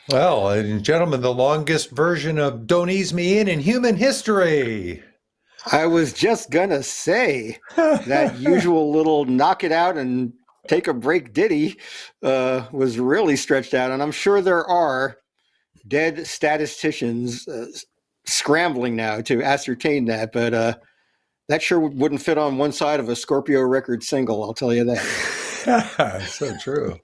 Well, ladies and gentlemen, the longest version of Don't Ease Me In human history. I was just gonna say that usual little knock it out and take a break ditty was really stretched out, and I'm sure there are dead statisticians scrambling now to ascertain that, but that sure wouldn't fit on one side of a Scorpio record single, I'll tell you that. So true.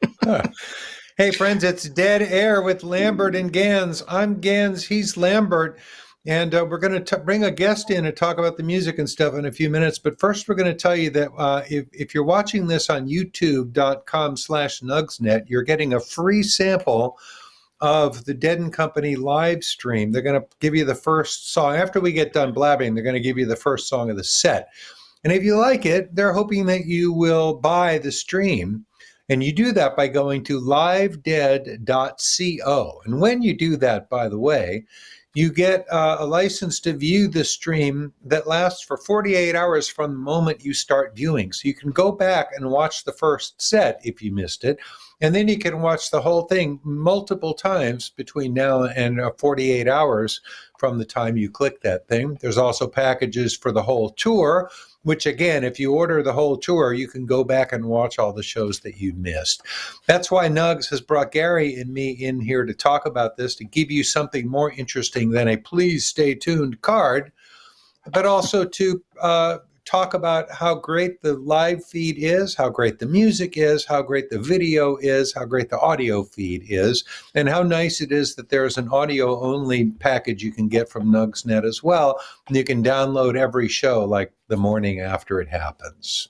Hey, friends, it's Dead Air with Lambert and Gans. I'm Gans, he's Lambert, and we're going to bring a guest in and talk about the music and stuff in a few minutes. But first, we're going to tell you that if you're watching this on youtube.com/nugsnet, you're getting a free sample of the Dead and Company live stream. They're going to give you the first song. After we get done blabbing, they're going to give you the first song of the set. And if you like it, they're hoping that you will buy the stream. And you do that by going to livedead.co. And when you do that, by the way, you get a license to view the stream that lasts for 48 hours from the moment you start viewing. So you can go back and watch the first set if you missed it. And then you can watch the whole thing multiple times between now and 48 hours from the time you click that thing. There's also packages for the whole tour, which again, if you order the whole tour, you can go back and watch all the shows that you missed. That's why Nugs has brought Gary and me in here to talk about this, to give you something more interesting than a please stay tuned card, but also to talk about how great the live feed is, how great the music is, how great the video is, how great the audio feed is, and how nice it is that there's an audio-only package you can get from Nugsnet as well. And you can download every show like the morning after it happens.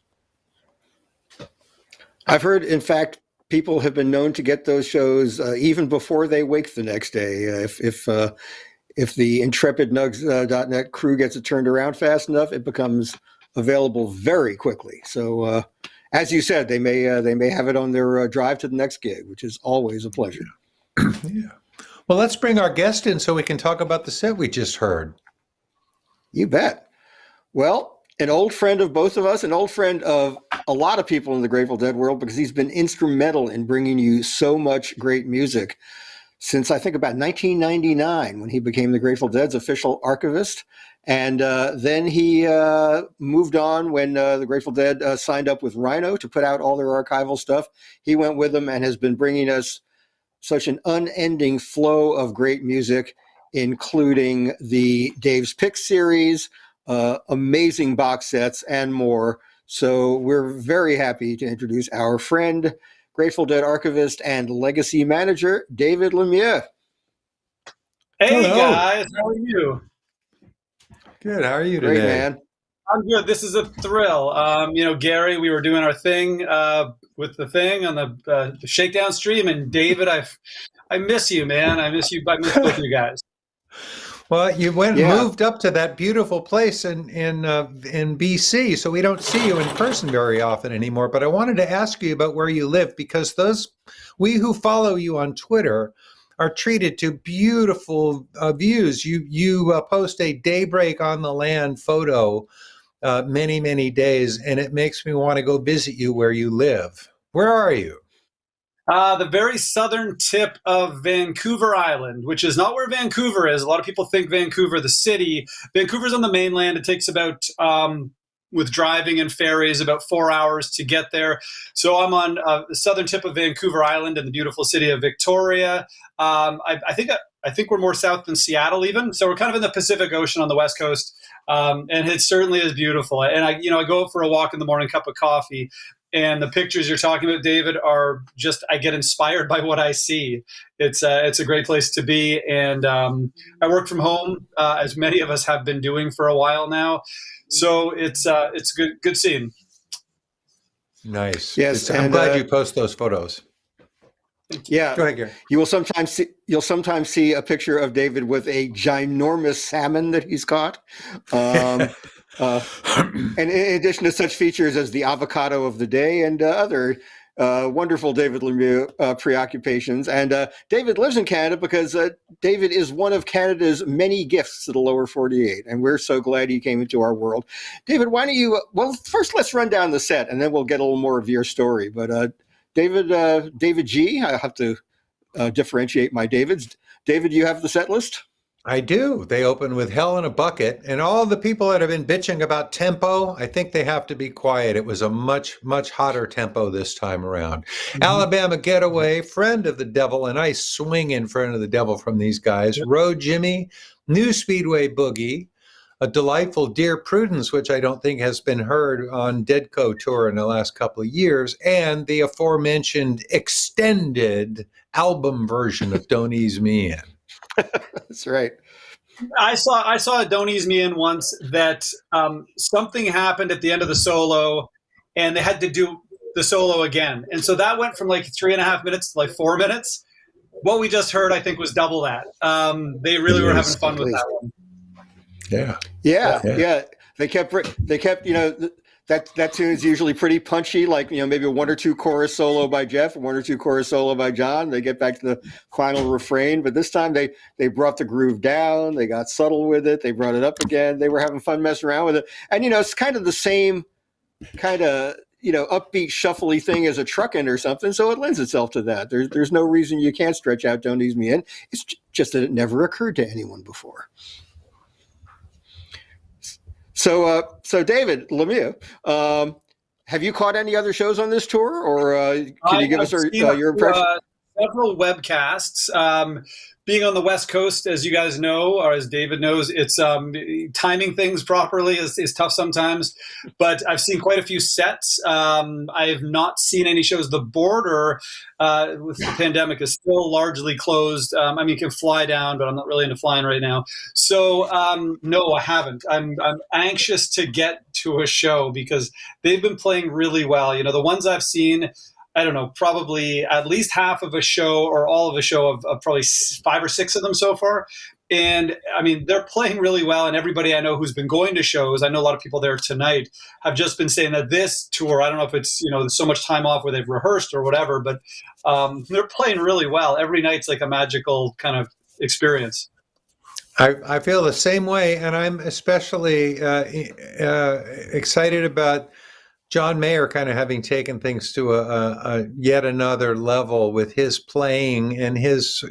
I've heard, in fact, people have been known to get those shows even before they wake the next day. If the intrepid Nugs.net crew gets it turned around fast enough, it becomes available very quickly. So, as you said, they may have it on their drive to the next gig, which is always a pleasure. Yeah. Well, let's bring our guest in so we can talk about the set we just heard. You bet. Well, an old friend of both of us, an old friend of a lot of people in the Grateful Dead world, because he's been instrumental in bringing you so much great music since I think about 1999, when he became the Grateful Dead's official archivist. And then he moved on when the Grateful Dead signed up with Rhino to put out all their archival stuff. He went with them and has been bringing us such an unending flow of great music, including the Dave's Picks series, amazing box sets, and more. So we're very happy to introduce our friend, Grateful Dead archivist and legacy manager, David Lemieux. Hey, Hello. guys, how are you? Good. How are you today? Great, man. I'm good. This is a thrill. Gary, we were doing our thing with the thing on the Shakedown stream, and David, I miss you, man. I miss you. I miss both of you guys. Well, you went and moved up to that beautiful place in BC, so we don't see you in person very often anymore. But I wanted to ask you about where you live, because we who follow you on Twitter are treated to beautiful views. You post a daybreak on the land photo many, many days, and it makes me want to go visit you where you live. Where are you? The very southern tip of Vancouver Island, which is not where Vancouver is. A lot of people think Vancouver, the city. Vancouver's on the mainland. It takes about, with driving and ferries, about 4 hours to get there. So I'm on the southern tip of Vancouver Island in the beautiful city of Victoria. I think we're more south than Seattle even. So we're kind of in the Pacific Ocean on the West Coast. And it certainly is beautiful. And I go out for a walk in the morning, cup of coffee. And the pictures you're talking about, David, are just, I get inspired by what I see. It's a great place to be. And I work from home, as many of us have been doing for a while now. So it's good seeing. Nice. Yes, I'm glad you post those photos. Yeah. Go ahead, Gary. You'll sometimes see a picture of David with a ginormous salmon that he's caught. And in addition to such features as the avocado of the day and other wonderful David Lemieux preoccupations. And David lives in Canada because David is one of Canada's many gifts to the lower 48. And we're so glad he came into our world. David, why don't you, first let's run down the set and then we'll get a little more of your story. But David G, I have to differentiate my Davids. David, you have the set list? I do. They open with Hell in a Bucket, and all the people that have been bitching about tempo, I think they have to be quiet. It was a much, much hotter tempo this time around. Alabama Getaway, Friend of the Devil, a nice swing in Friend of the Devil from these guys. Road Jimmy, New Speedway Boogie, a delightful Dear Prudence, which I don't think has been heard on Deadco Tour in the last couple of years, and the aforementioned extended album version of Don't Ease Me In. That's right. I saw a Don't Ease Me In once that something happened at the end of the solo, and they had to do the solo again. And so that went from like 3.5 minutes to like 4 minutes. What we just heard, I think, was double that. They really were having fun with that one. Yeah. They kept, that tune is usually pretty punchy, like, maybe a 1 or 2 chorus solo by Jeff, 1 or 2 chorus solo by John. They get back to the final refrain, but this time they brought the groove down. They got subtle with it. They brought it up again. They were having fun messing around with it. And, it's kind of the same kind of, upbeat shuffly thing as a truckin' or something. So it lends itself to that. There's no reason you can't stretch out Don't Ease Me In. It's just that it never occurred to anyone before. So David Lemieux, have you caught any other shows on this tour, or can you give us your impression? Several webcasts. Being on the West Coast, as you guys know, or as David knows, it's timing things properly is tough sometimes. But I've seen quite a few sets. I have not seen any shows. The border with the pandemic is still largely closed. You can fly down, but I'm not really into flying right now. So no, I haven't. I'm anxious to get to a show because they've been playing really well. The ones I've seen, I don't know, probably at least half of a show or all of a show of probably 5 or 6 of them so far. And they're playing really well. And everybody I know who's been going to shows, I know a lot of people there tonight, have just been saying that this tour, I don't know if it's, there's so much time off where they've rehearsed or whatever, but they're playing really well. Every night's like a magical kind of experience. I feel the same way. And I'm especially excited about John Mayer kind of having taken things to a yet another level with his playing and he's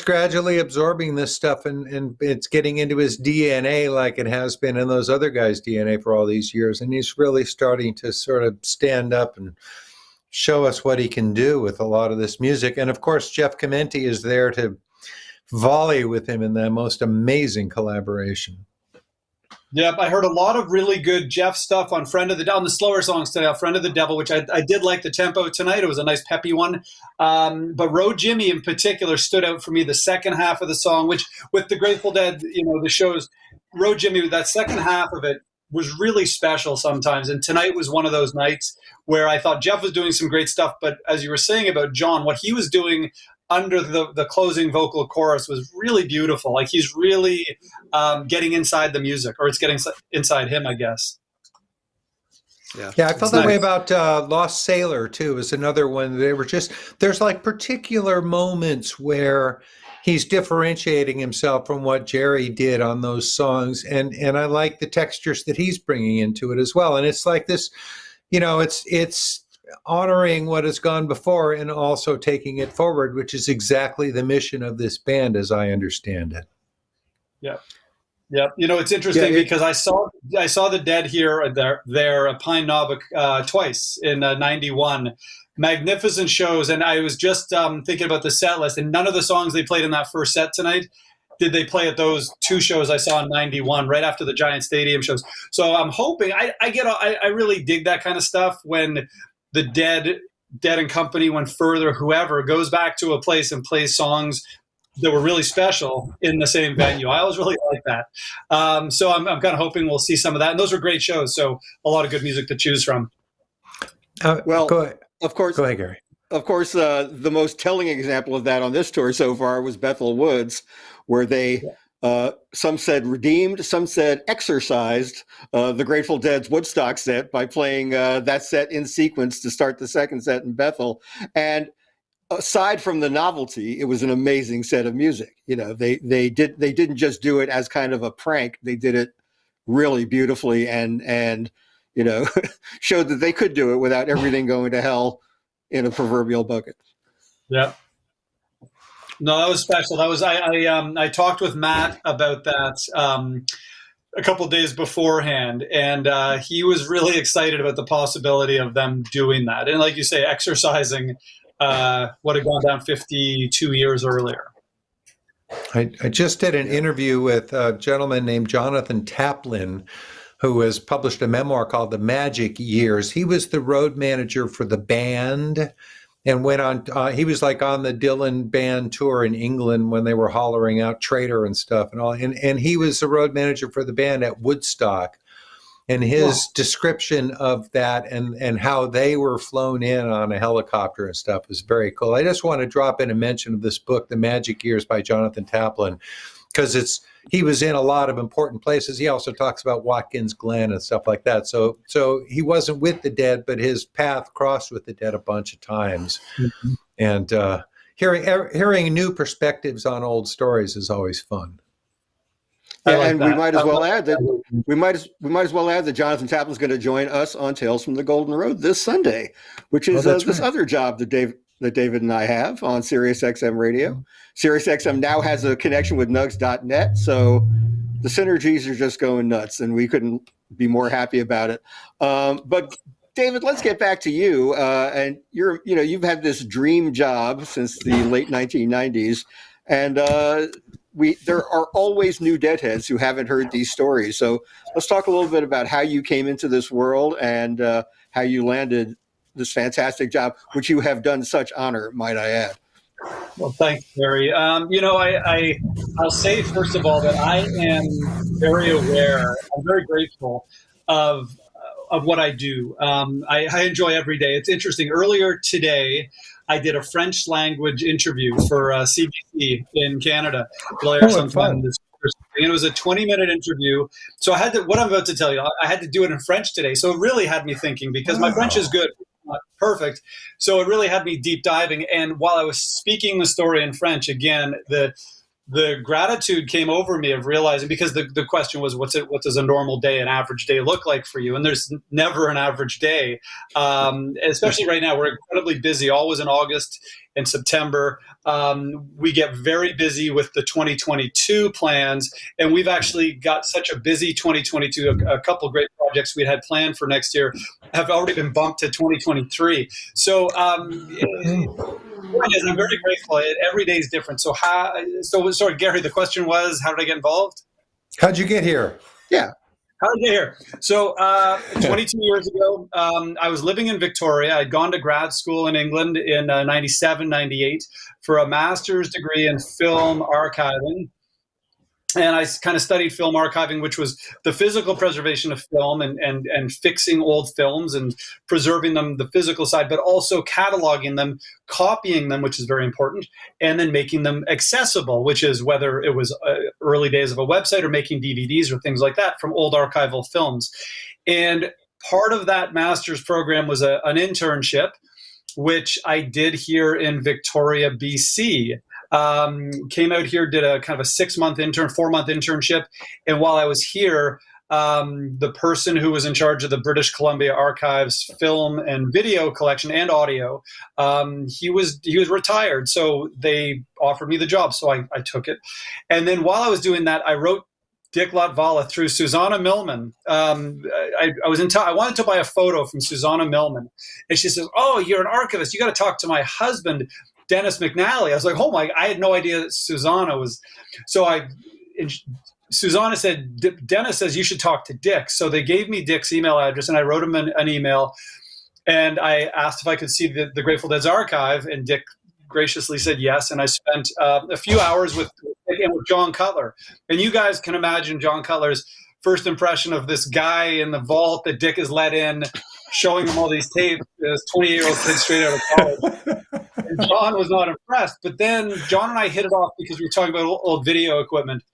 gradually absorbing this stuff and it's getting into his DNA like it has been in those other guys' DNA for all these years. And he's really starting to sort of stand up and show us what he can do with a lot of this music. And of course, Jeff Chimenti is there to volley with him in that most amazing collaboration. Yep, I heard a lot of really good Jeff stuff on the slower songs today, on Friend of the Devil, which I did like the tempo tonight. It was a nice peppy one. But Road Jimmy in particular stood out for me, the second half of the song, which with the Grateful Dead, the shows, Road Jimmy, that second half of it was really special sometimes. And tonight was one of those nights where I thought Jeff was doing some great stuff. But as you were saying about John, what he was doing under the closing vocal chorus was really beautiful. Like he's really getting inside the music, or it's getting inside him, I guess. Yeah, I felt that way about Lost Sailor too. Is another one. There's like particular moments where he's differentiating himself from what Jerry did on those songs, and I like the textures that he's bringing into it as well. And it's like this, it's honoring what has gone before and also taking it forward, which is exactly the mission of this band as I understand it. Yeah. It's interesting because I saw the Dead here there at Pine Knob twice in 91. Magnificent shows. And I was just thinking about the set list, and none of the songs they played in that first set tonight did they play at those 2 shows I saw in 91, right after the Giant Stadium shows. So I'm hoping I really dig that kind of stuff when the Dead and Company, when Further, whoever goes back to a place and plays songs that were really special in the same venue. I always really like that. So I'm kind of hoping we'll see some of that. And those were great shows. So a lot of good music to choose from. Well, go ahead. Of course. Go ahead, Gary. Of course, the most telling example of that on this tour so far was Bethel Woods, where they, some said redeemed, some said exercised the Grateful Dead's Woodstock set by playing that set in sequence to start the second set in Bethel. And aside from the novelty, it was an amazing set of music. They didn't just do it as kind of a prank. They did it really beautifully and showed that they could do it without everything going to hell in a proverbial bucket. Yeah. No, that was special. That was I talked with Matt about that a couple days beforehand, and he was really excited about the possibility of them doing that. And like you say, exercising what had gone down 52 years earlier. I just did an interview with a gentleman named Jonathan Taplin, who has published a memoir called The Magic Years. He was the road manager for the band and went on, he was like on the Dylan band tour in England when they were hollering out Traitor and stuff and all. And he was the road manager for the band at Woodstock. And his description of that and how they were flown in on a helicopter and stuff was very cool. I just want to drop in a mention of this book, The Magic Years by Jonathan Taplin, because he was in a lot of important places. He also talks about Watkins Glen and stuff like that. So he wasn't with the Dead, but his path crossed with the Dead a bunch of times. Mm-hmm. And hearing new perspectives on old stories is always fun. Yeah, like and that. We might as well add that we might as well add that Jonathan Taplin's going to join us on Tales from the Golden Road this Sunday, which is this other job that David and I have on SiriusXM Radio. SiriusXM now has a connection with Nugs.net, so the synergies are just going nuts, and we couldn't be more happy about it. But David, let's get back to you. And you've had this dream job since the late 1990s, and there are always new Deadheads who haven't heard these stories. So let's talk a little bit about how you came into this world and how you landed this fantastic job, which you have done such honor, might I add. Well, thanks, Barry. I'll say, first of all, that I am very aware, I'm very grateful of what I do. I enjoy every day. It's interesting. Earlier today, I did a French language interview for CBC in Canada. And it was a 20-minute interview. So I had to, what I'm about to tell you, I had to do it in French today. So it really had me thinking, because my French is good, not perfect. So it really had me deep diving. And while I was speaking the story in French, again, the gratitude came over me of realizing, because the question was, what does a normal day, an average day look like for you? And there's never an average day, especially right now. We're incredibly busy, always in August and September. We get very busy with the 2022 plans, and we've actually got such a busy 2022. A couple great projects we had planned for next year have already been bumped to 2023. So I'm very grateful. Every day is different. So sorry, Gary, the question was, how did I get involved? How'd you get here? Yeah. How did I get here? So 22 years ago, I was living in Victoria. I'd gone to grad school in England in 97, 98 for a master's degree in film archiving. And I kind of studied film archiving, which was the physical preservation of film and fixing old films and preserving them, the physical side, but also cataloging them, copying them, which is very important, and then making them accessible, which is whether it was early days of a website or making DVDs or things like that from old archival films. And part of that master's program was an internship, which I did here in Victoria, BC. Came out here, did a kind of a 4-month internship. And while I was here, the person who was in charge of the British Columbia Archives film and video collection and audio, he was retired. So they offered me the job. So I took it. And then while I was doing that, I wrote Dick Latvala through Susanna Millman. I wanted to buy a photo from Susanna Millman. And she says, "Oh, you're an archivist. You got to talk to my husband, Dennis McNally." I was like, "Oh my!" I had no idea that Susanna was. So Susanna said, "Dennis says you should talk to Dick." So they gave me Dick's email address, and I wrote him an email, and I asked if I could see the Grateful Dead's archive, and Dick graciously said yes. And I spent a few hours with John Cutler, and you guys can imagine John Cutler's first impression of this guy in the vault that Dick has let in, showing him all these tapes, this 28-year-old kid straight out of college. And John was not impressed. But then John and I hit it off because we were talking about old video equipment.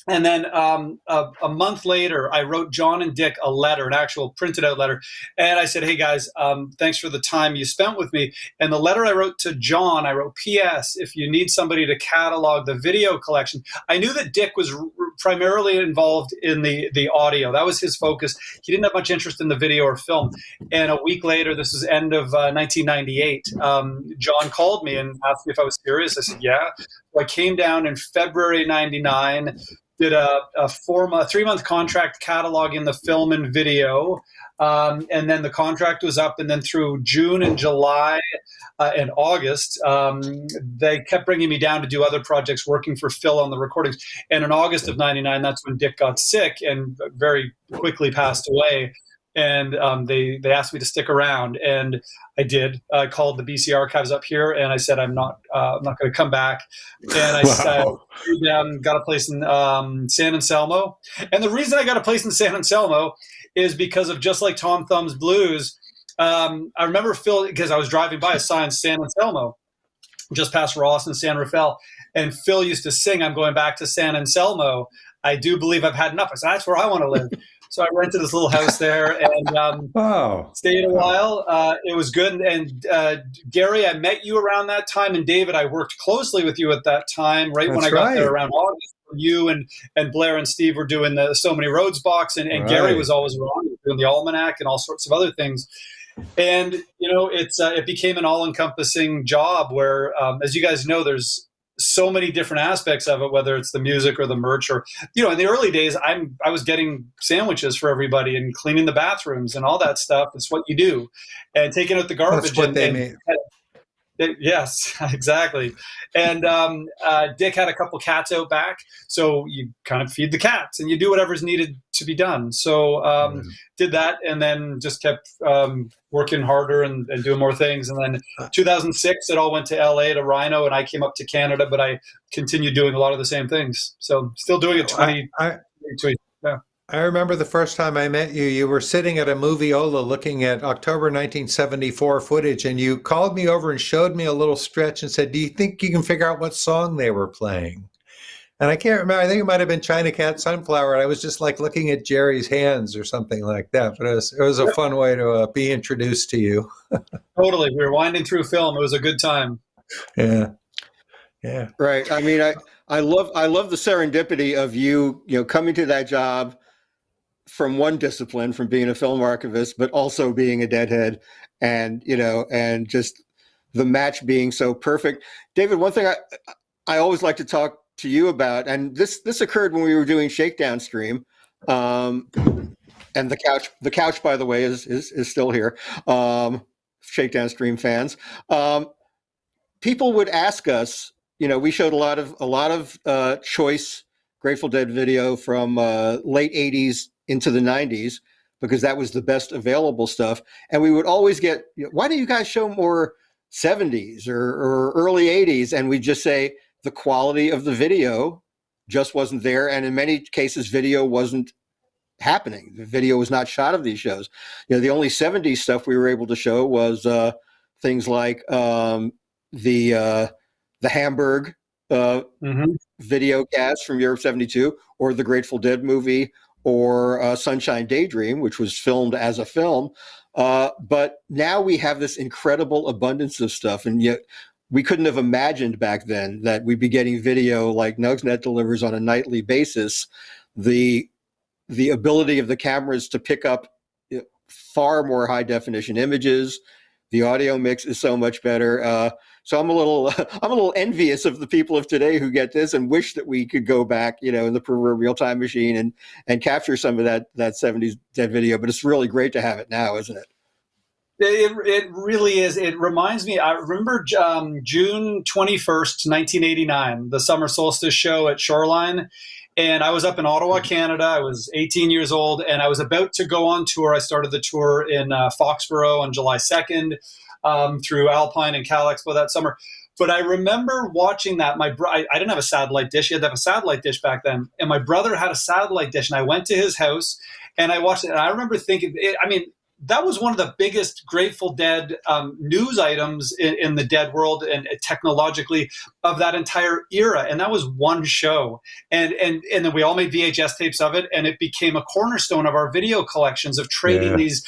And then a month later, I wrote John and Dick a letter, an actual printed out letter. And I said, "Hey, guys, thanks for the time you spent with me." And the letter I wrote to John, I wrote, "P.S. if you need somebody to catalog the video collection." I knew that Dick was primarily involved in the audio. That was his focus. He didn't have much interest in the video or film. And a week later, this was end of 1998, John called me and asked me if I was serious. I said, yeah. So I came down in February 99, did a 3-month contract cataloging the film and video. And then the contract was up, and then through June and July and August, they kept bringing me down to do other projects, working for Phil on the recordings. And in August of 99, that's when Dick got sick and very quickly passed away. And they asked me to stick around, and I did. I called the BC Archives up here, and I said I'm not going to come back. And I said, got a place in San Anselmo. And the reason I got a place in San Anselmo is because of Just Like Tom Thumb's Blues. I remember Phil, because I was driving by a sign, San Anselmo, just past Ross and San Rafael, and Phil used to sing, "I'm going back to San Anselmo. I do believe I've had enough." I said, that's where I want to live. So I rented this little house there and stayed a while. It was good. And Gary, I met you around that time. And David, I worked closely with you at that time, right? That's when I got there around August. You and Blair and Steve were doing the So Many Roads box. And Gary was always around doing the Almanac and all sorts of other things. And, it became an all-encompassing job where, as you guys know, there's so many different aspects of it, whether it's the music or the merch or, in the early days, I was getting sandwiches for everybody and cleaning the bathrooms and all that stuff. It's what you do, and taking out the garbage. That's what they made. Yes, exactly. And Dick had a couple cats out back, so you kind of feed the cats and you do whatever's needed to be done. So did that, and then just kept working harder and doing more things. And then 2006, it all went to LA to Rhino, and I came up to Canada, but I continued doing a lot of the same things. So still doing it 20. I remember the first time I met you, you were sitting at a Moviola looking at October 1974 footage, and you called me over and showed me a little stretch and said, "Do you think you can figure out what song they were playing?" And I can't remember. I think it might have been China Cat Sunflower. And I was just like looking at Jerry's hands or something like that. But it was a fun way to be introduced to you. Totally. We were winding through film. It was a good time. Yeah. Right. I mean, I love the serendipity of you coming to that job from one discipline, from being a film archivist, but also being a deadhead, and and just the match being so perfect. David, one thing I always like to talk to you about, and this occurred when we were doing Shakedown Stream, and the couch, by the way, is still here. Shakedown Stream fans, people would ask us. We showed a lot of choice Grateful Dead video from late 80s into the 90s, because that was the best available stuff. And we would always get, why do you guys show more 70s or early 80s? And we just say the quality of the video just wasn't there. And in many cases, video wasn't happening. The video was not shot of these shows. The only 70s stuff we were able to show was things like the Hamburg video cast from Europe 72, or the Grateful Dead movie, or Sunshine Daydream, which was filmed as a film. But now we have this incredible abundance of stuff, and yet we couldn't have imagined back then that we'd be getting video like Nugsnet delivers on a nightly basis. The ability of the cameras to pick up far more high definition images. The audio mix is so much better. So I'm a little envious of the people of today who get this and wish that we could go back, in the proverbial time machine and capture some of that 70s Dead video. But it's really great to have it now, isn't it? It really is. It reminds me, I remember June 21st, 1989, the summer solstice show at Shoreline. And I was up in Ottawa, Canada. I was 18 years old, and I was about to go on tour. I started the tour in Foxborough on July 2nd through Alpine and Cal Expo that summer. But I remember watching that. I didn't have a satellite dish. You had to have a satellite dish back then. And my brother had a satellite dish, and I went to his house, and I watched it. And I remember thinking, that was one of the biggest Grateful Dead news items in the Dead world and technologically of that entire era. And that was one show. And then we all made VHS tapes of it, and it became a cornerstone of our video collections of trading these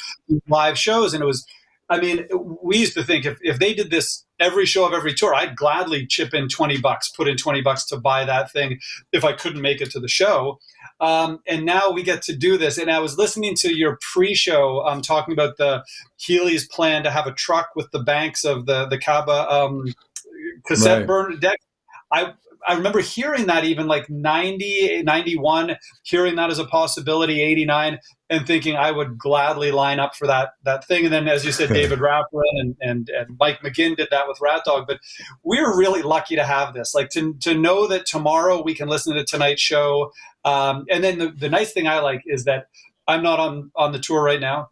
live shows. And it was I mean, we used to think if they did this every show of every tour, I'd gladly chip in $20, put in $20 to buy that thing if I couldn't make it to the show. And now we get to do this. And I was listening to your pre-show talking about the Healy's plan to have a truck with the banks of the Kaba cassette Right. burn deck. I remember hearing that even like 90, 91, hearing that as a possibility, 89, and thinking I would gladly line up for that thing. And then, as you said, David Raffrin and Mike McGinn did that with Rat Dog. But we're really lucky to have this. Like to know that tomorrow we can listen to tonight's show. And then the nice thing I like is that I'm not on the tour right now,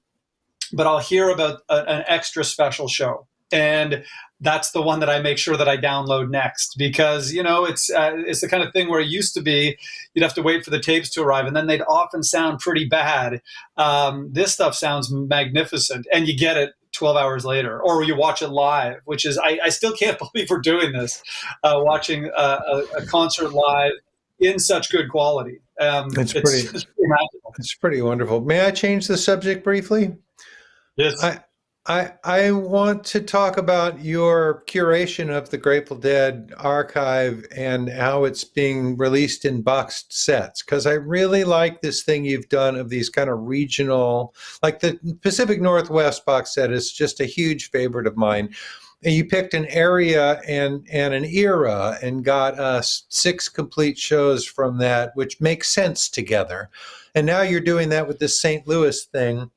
but I'll hear about an extra special show. And that's the one that I make sure that I download next, because it's the kind of thing where it used to be you'd have to wait for the tapes to arrive, and then they'd often sound pretty bad. This stuff sounds magnificent, and you get it 12 hours later, or you watch it live, which is I still can't believe we're doing this, watching a concert live in such good quality. It's pretty magical. It's pretty wonderful. May I change the subject briefly? Yes. I want to talk about your curation of the Grateful Dead archive and how it's being released in boxed sets, because I really like this thing you've done of these kind of regional, like the Pacific Northwest box set is just a huge favorite of mine. And you picked an area and an era and got us 6 complete shows from that, which makes sense together. And now you're doing that with this St. Louis thing.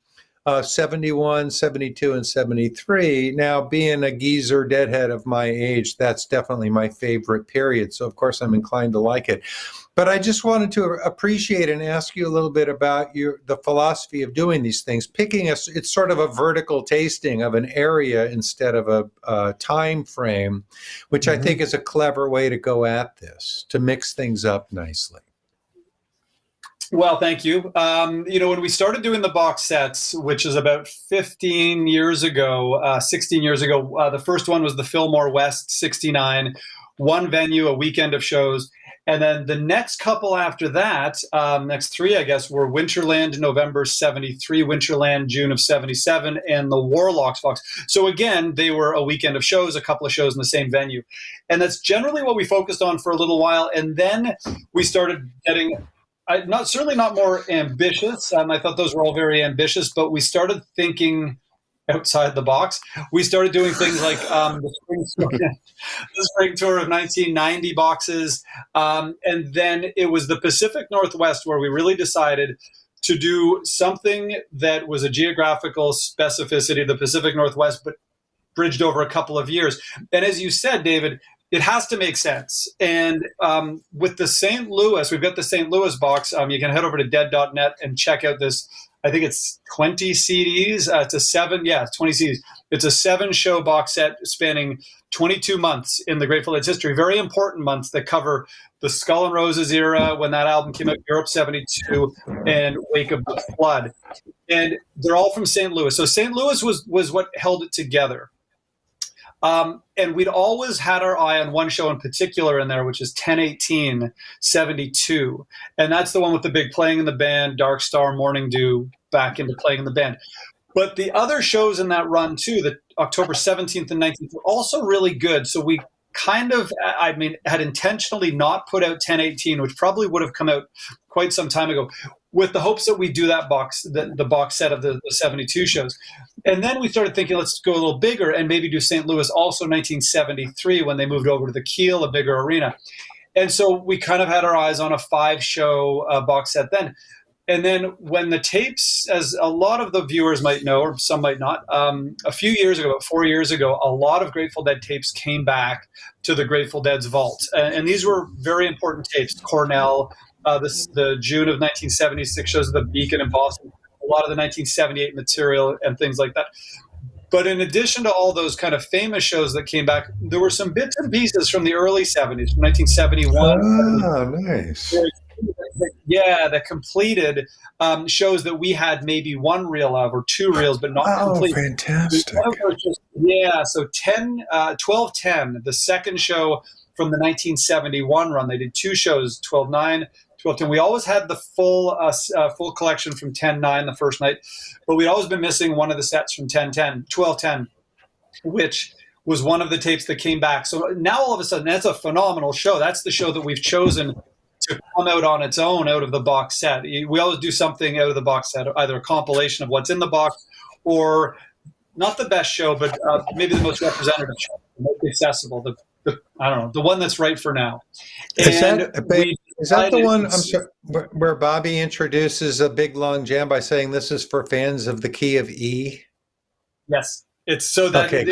71, 72, and 73. Now, being a geezer deadhead of my age, that's definitely my favorite period. So, of course, I'm inclined to like it. But I just wanted to appreciate and ask you a little bit about the philosophy of doing these things. It's sort of a vertical tasting of an area instead of a time frame, which I think is a clever way to go at this, to mix things up nicely. Well, thank you. When we started doing the box sets, which is about 15 years ago, 16 years ago, the first one was the Fillmore West 69, one venue, a weekend of shows. And then the next couple after that, next 3, I guess, were Winterland November 73, Winterland June of 77, and the Warlocks box. So again, they were a weekend of shows, a couple of shows in the same venue. And that's generally what we focused on for a little while. And then we started getting... certainly not more ambitious. I thought those were all very ambitious, but we started thinking outside the box. We started doing things like the spring tour of 1990 boxes. And then it was the Pacific Northwest where we really decided to do something that was a geographical specificity, the Pacific Northwest, but bridged over a couple of years. And as you said, David, it has to make sense. And with the St. Louis, we've got the St. Louis box. You can head over to dead.net and check out this. I think it's 20 CDs. It's 20 CDs. It's a 7-show box set spanning 22 months in the Grateful Dead's history. Very important months that cover the Skull and Roses era, when that album came out, Europe 72, and Wake of the Flood. And they're all from St. Louis. So St. Louis was what held it together. And we'd always had our eye on one show in particular in there, which is 10/18/72. And that's the one with the big playing in the band, Dark Star, Morning Dew, back into playing in the band. But the other shows in that run too, the October 17th and 19th, were also really good. So we kind of, had intentionally not put out 10/18, which probably would have come out quite some time ago, with the hopes that we do that box, the box set of the 72 shows. And then we started thinking, let's go a little bigger and maybe do St. Louis also 1973, when they moved over to the Kiel, a bigger arena. And so we kind of had our eyes on a 5-show box set then. And then when the tapes, as a lot of the viewers might know, or some might not, a few years ago, about 4 years ago, a lot of Grateful Dead tapes came back to the Grateful Dead's vault. And these were very important tapes. Cornell, the June of 1976 shows of the Beacon in Boston, a lot of the 1978 material and things like that. But in addition to all those kind of famous shows that came back, there were some bits and pieces from the early 70s, from 1971. Oh, nice. Yeah, that completed shows that we had maybe 1 reel of or 2 reels, but not complete. Oh, fantastic. So 1210, the second show from the 1971 run. They did 2 shows, 12/9, 12:10. We always had the full collection from 10:9 the first night, but we'd always been missing one of the sets from 12:10, which was one of the tapes that came back. So now all of a sudden, that's a phenomenal show. That's the show that we've chosen to come out on its own out of the box set. We always do something out of the box set, either a compilation of what's in the box or not the best show, but maybe the most representative show, the most accessible, I don't know, the one that's right for now. Is that the one, I'm sorry, where Bobby introduces a big long jam by saying this is for fans of the key of E? Yes. It's so that okay,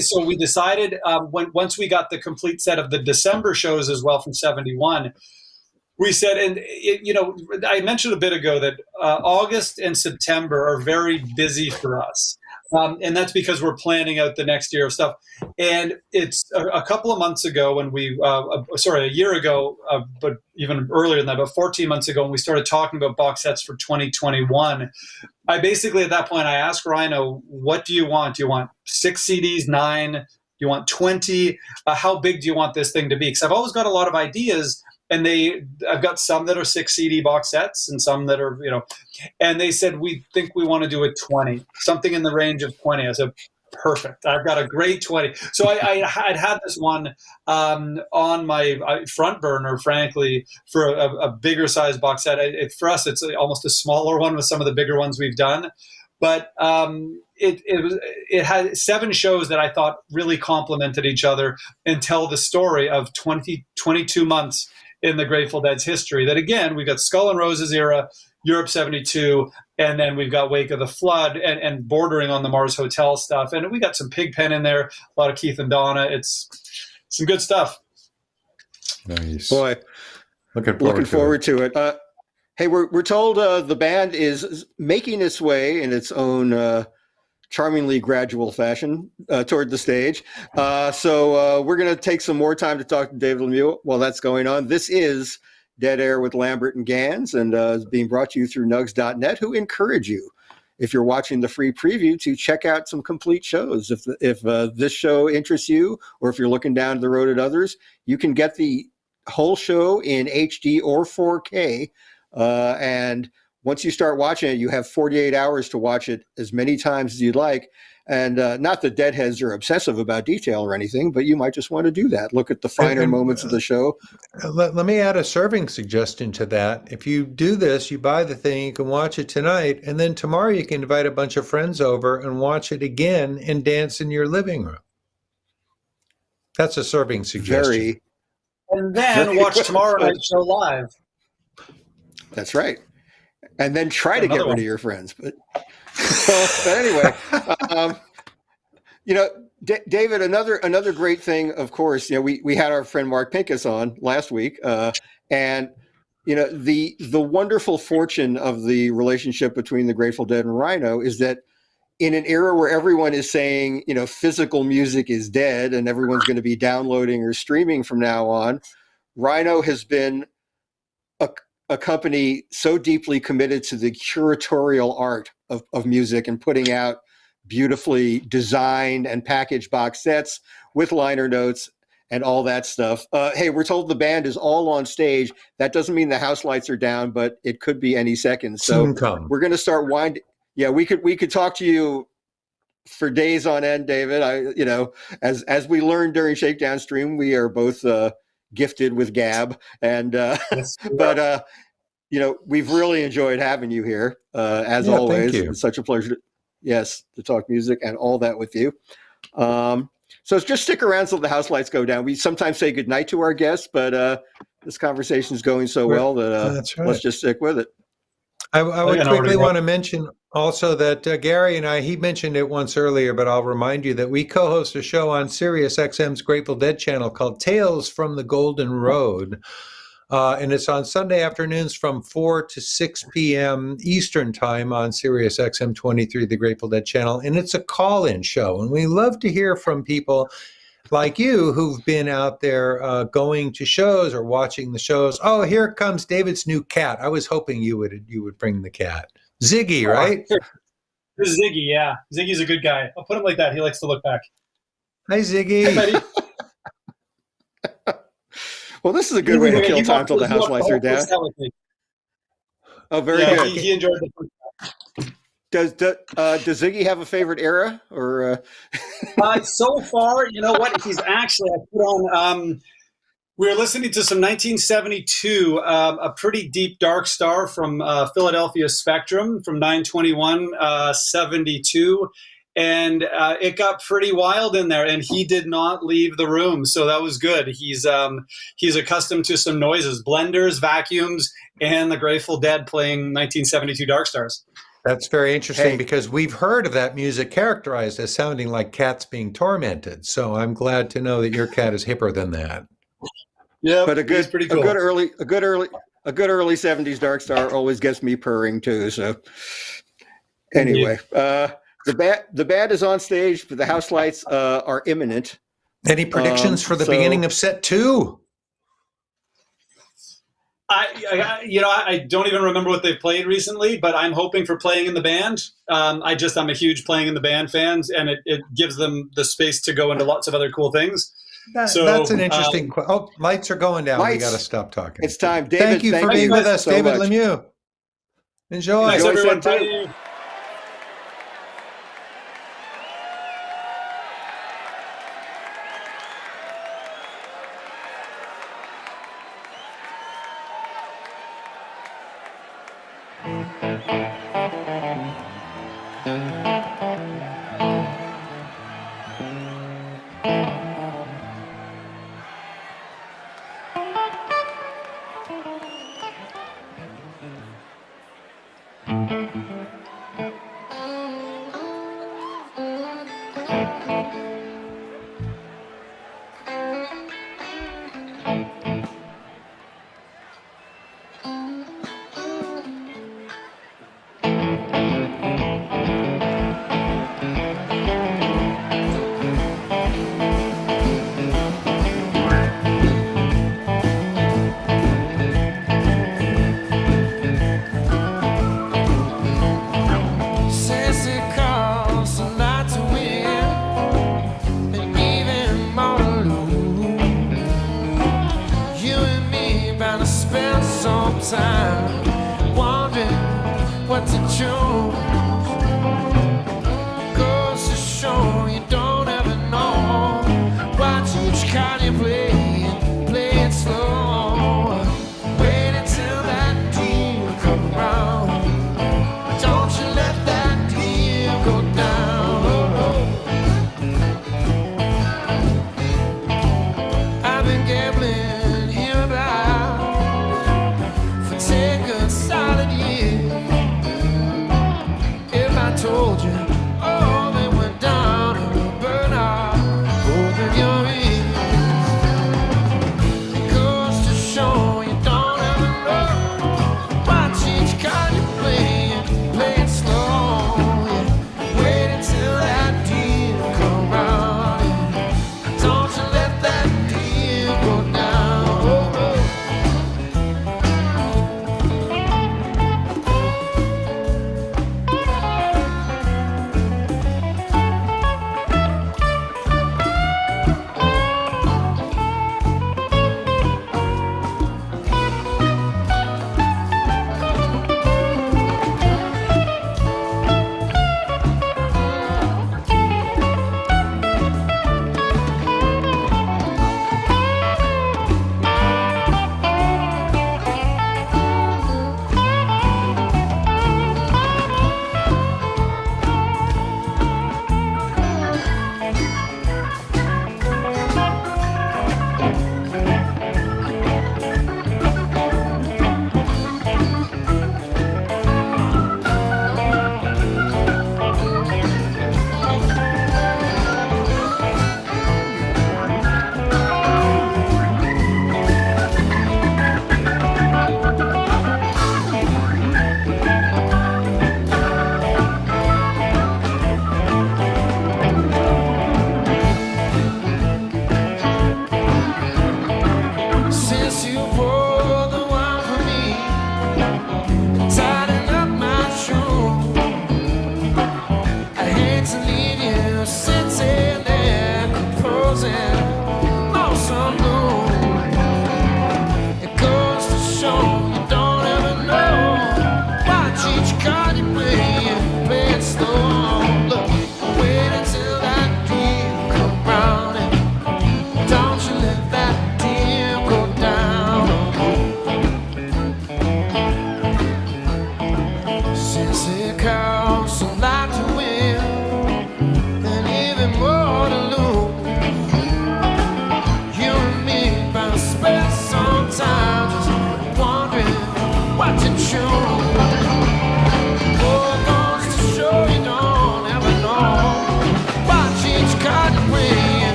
so we decided once we got the complete set of the December shows as well from 71, we said, and I mentioned a bit ago that August and September are very busy for us. And that's because we're planning out the next year of stuff. And it's a couple of months ago when a year ago, but even earlier than that, about 14 months ago, when we started talking about box sets for 2021, I basically, at that point, I asked Rhino, what do you want? Do you want 6 CDs, 9? Do you want 20? How big do you want this thing to be? Because I've always got a lot of ideas. And I've got some that are 6 CD box sets and some that are, and they said, we think we want to do a 20, something in the range of 20. I said, perfect. I've got a great 20. So I'd had this one on my front burner, frankly, for a bigger size box set. For us, it's almost a smaller one with some of the bigger ones we've done. But it had 7 shows that I thought really complemented each other and tell the story of 22 months in the Grateful Dead's history. That again, we've got Skull and Roses era, Europe 72, and then we've got Wake of the Flood and bordering on the Mars Hotel stuff. And we got some Pigpen in there, a lot of Keith and Donna. It's some good stuff. Nice. Boy, looking forward to it. Hey, we're told the band is making its way in its own charmingly gradual fashion toward the stage. So we're going to take some more time to talk to David Lemieux while that's going on. This is Dead Air with Lambert and Gans, and is being brought to you through nugs.net, who encourage you, if you're watching the free preview, to check out some complete shows. If this show interests you, or if you're looking down the road at others, you can get the whole show in HD or 4K. And once you start watching it, you have 48 hours to watch it as many times as you'd like. And not that Deadheads are obsessive about detail or anything, but you might just want to do that. Look at the finer moments of the show. Let me add a serving suggestion to that. If you do this, you buy the thing, you can watch it tonight, and then tomorrow you can invite a bunch of friends over and watch it again and dance in your living room. That's a serving suggestion. And then watch tomorrow night's show live. That's right. And then try to get rid of your friends. But anyway, David, another great thing, of course, we had our friend Mark Pincus on last week, and the wonderful fortune of the relationship between the Grateful Dead and Rhino is that in an era where everyone is saying, physical music is dead and everyone's going to be downloading or streaming from now on, Rhino has been a company so deeply committed to the curatorial art of music and putting out beautifully designed and packaged box sets with liner notes and all that stuff. Hey, we're told the band is all on stage. That doesn't mean the house lights are down, but it could be any second. So we're going to start winding. Yeah, we could talk to you for days on end, David. As we learned during Shakedown Stream, we are both gifted with gab, and yes, but we've really enjoyed having you here as always. Thank you. It's such a pleasure to talk music and all that with you. So just stick around till the house lights go down. We sometimes say goodnight to our guests, but this conversation is going so well that that's right. Let's just stick with it. I would quickly want to mention also that Gary and he mentioned it once earlier, but I'll remind you that we co-host a show on Sirius XM's Grateful Dead channel called Tales from the Golden Road. And it's on Sunday afternoons from 4 to 6 p.m. Eastern time on Sirius XM 23, the Grateful Dead channel. And it's a call-in show. And we love to hear from people like you who've been out there going to shows or watching the shows. Oh, here comes David's new cat. I was hoping you would bring the cat. Ziggy, right? This is Ziggy, yeah. Ziggy's a good guy. I'll put him like that. He likes to look back. Hi, Ziggy. Hey, buddy. Well, this is a good way to kill time till the house lights are down. Oh, very good. He enjoyed the first. Does Ziggy have a favorite era or? So far, you know what? He's actually I put on. We were listening to some 1972, a pretty deep dark star from Philadelphia Spectrum from 9/21/72, and it got pretty wild in there. And he did not leave the room, so that was good. He's accustomed to some noises, blenders, vacuums, and the Grateful Dead playing 1972 Dark Stars. That's very interesting because we've heard of that music characterized as sounding like cats being tormented. So I'm glad to know that your cat is hipper than that. Yeah, but pretty cool. a good early 70s Dark Star always gets me purring too. So anyway, the band is on stage, but the house lights are imminent. Any predictions for the beginning of set 2? I don't even remember what they've played recently, but I'm hoping for Playing in the Band. I'm a huge Playing in the Band fans, and it gives them the space to go into lots of other cool things. That's an interesting question. Oh, lights are going down. We got to stop talking. It's time. David, thank you for being with us, David Lemieux. Enjoy. Thanks, everyone. Bye.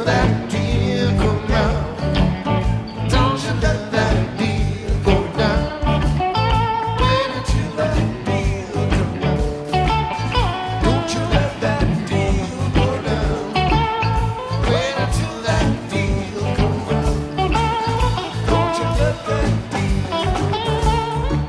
that deal come round. Don't you let that deal go down. Wait until that deal come round. Don't you let that deal go down. Wait until that deal come round. Don't you let that deal go down.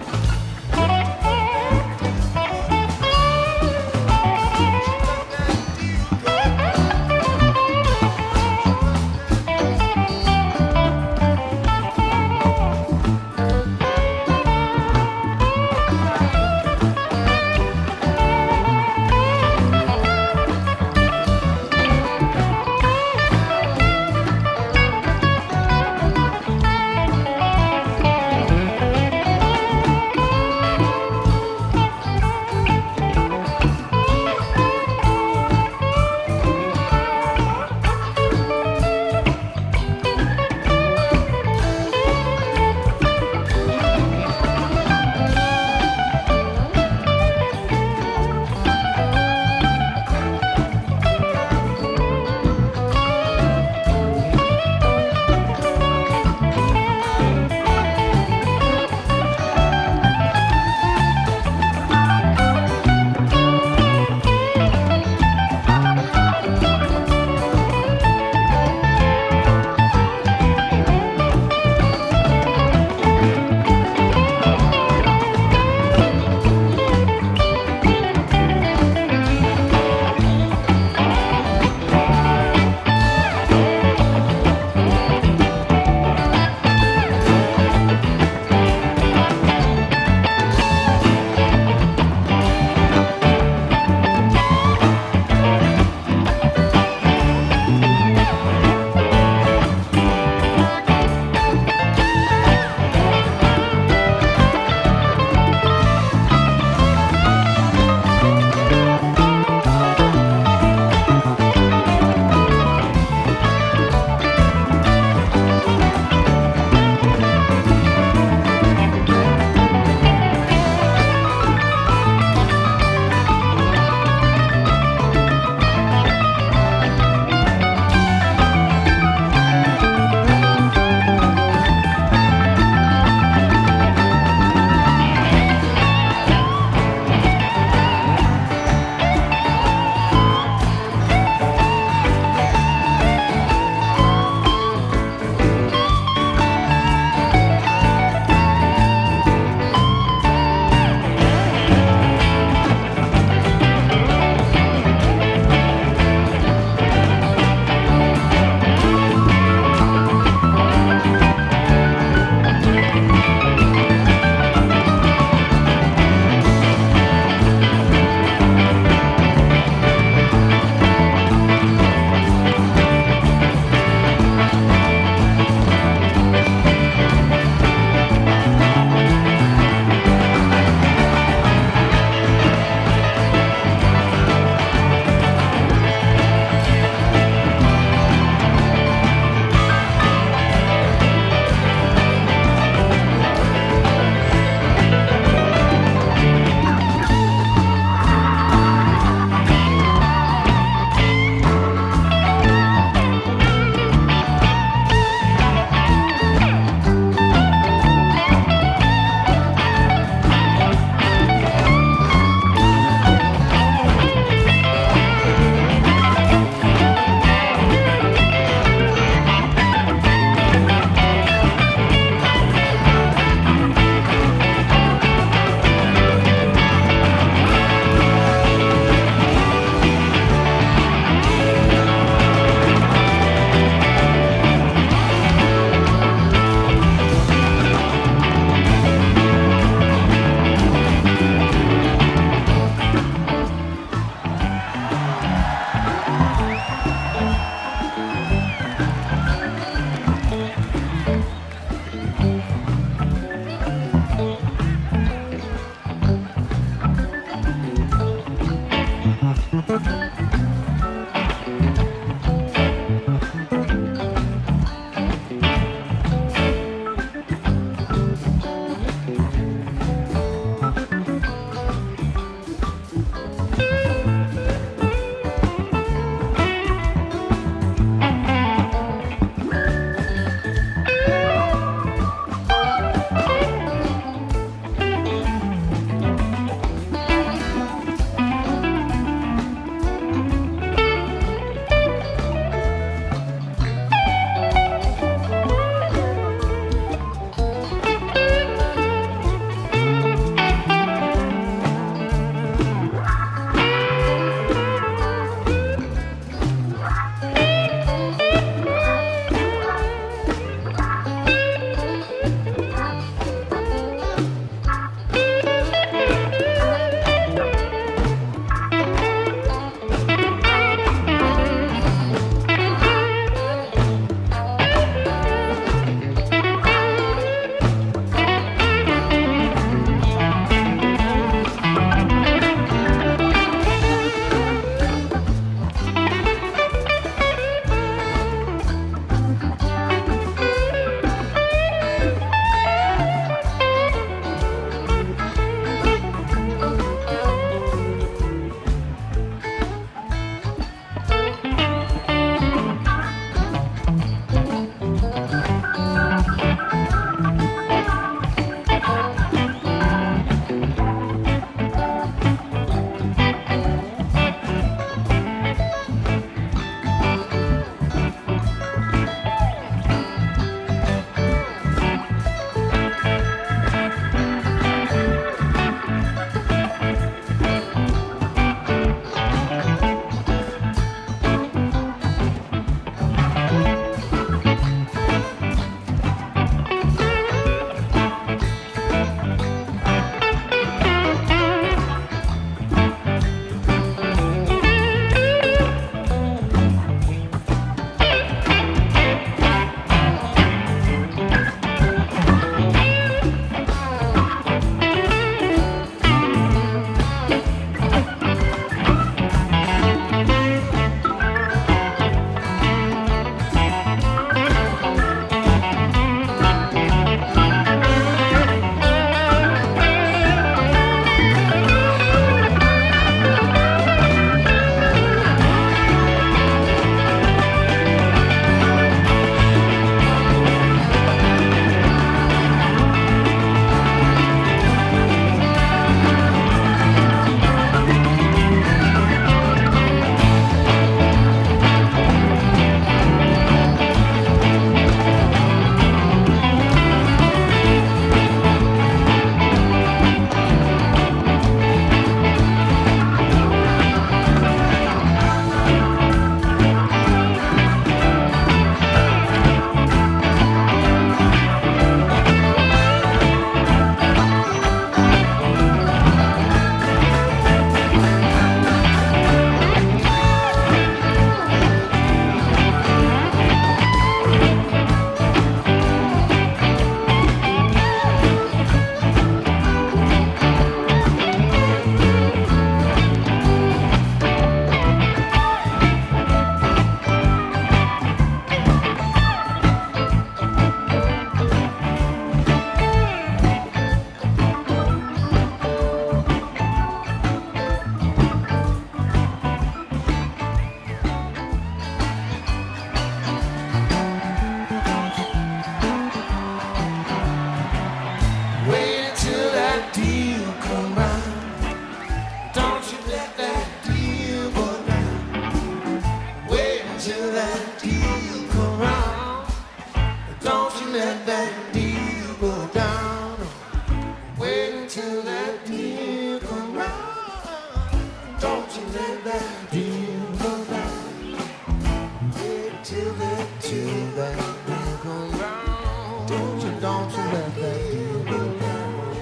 wait till that deal come round. Don't you let that deal go down.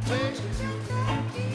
Wait till that deal.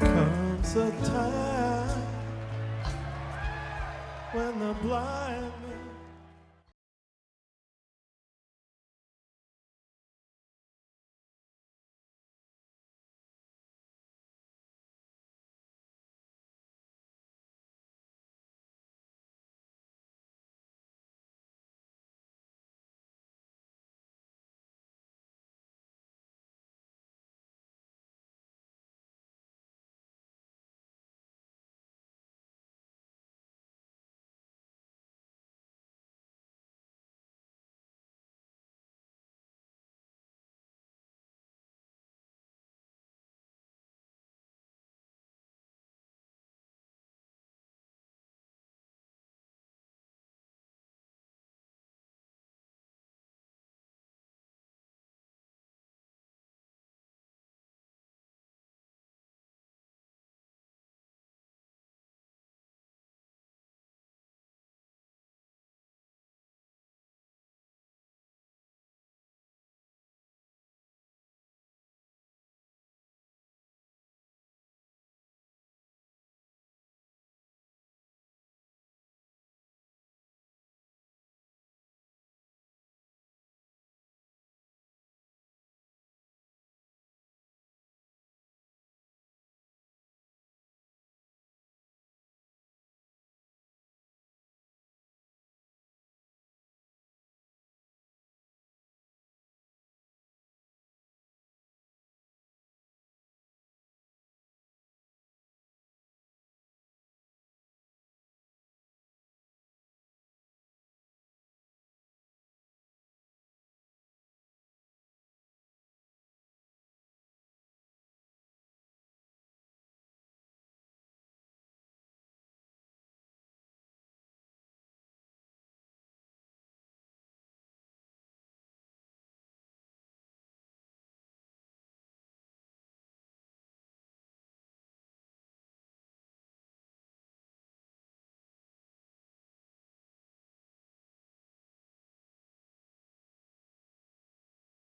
Comes a time when the blind